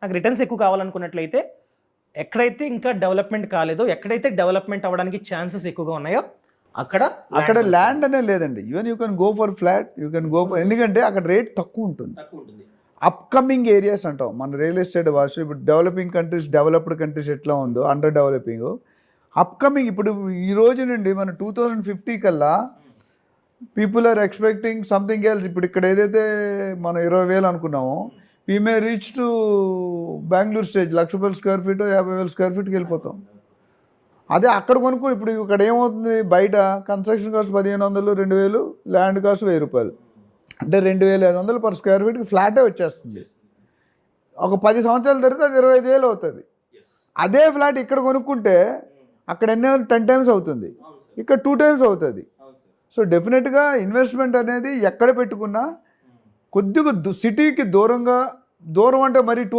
నాకు రిటర్న్స్ ఎక్కువ కావాలనుకున్నట్లయితే ఎక్కడైతే ఇంకా డెవలప్మెంట్ కాలేదో, ఎక్కడైతే డెవలప్మెంట్ అవ్వడానికి ఛాన్సెస్ ఎక్కువగా ఉన్నాయో అక్కడ ల్యాండ్ అనే లేదండి. Even you can go for flat, you can go for, ఎందుకంటే అక్కడ రేట్ తక్కువ ఉంటుంది. అప్కమింగ్ ఏరియాస్ అంటాం మన రియల్ ఎస్టేట్ భాష. ఇప్పుడు డెవలపింగ్ కంట్రీస్, డెవలప్డ్ కంట్రీస్ ఎట్లా ఉందో, అండర్ డెవలపింగ్, అప్కమింగ్ ఇప్పుడు ఈ రోజు నుండి మన 2050 కల్లా people are expecting something else. ఇప్పుడు ఇక్కడ ఏదైతే మనం 20,000 అనుకున్నామో, we may reach to Bengaluru stage, 1,00,000 square feet, 50,000 square ఫీట్కి వెళ్ళిపోతాం. అదే అక్కడ కొనుక్కో. ఇప్పుడు ఇక్కడ ఏమవుతుంది, బయట కన్స్ట్రక్షన్ కాస్ట్ 1,500, 2,000, ల్యాండ్ కాస్ట్ 1,000 రూపాయలు, అంటే 2,500 పర్ స్క్వేర్ ఫీట్కి ఫ్లాటే వచ్చేస్తుంది. ఒక 10 సంవత్సరాల తర్వాత అది 25,000 అవుతుంది. అదే ఫ్లాట్ ఇక్కడ కొనుక్కుంటే అక్కడ 10 టైమ్స్ అవుతుంది, ఇక్కడ 2 టైమ్స్ అవుతుంది. సో డెఫినెట్గా ఇన్వెస్ట్మెంట్ అనేది ఎక్కడ పెట్టుకున్నా కొద్దిగా సిటీకి దూరం అంటే మరి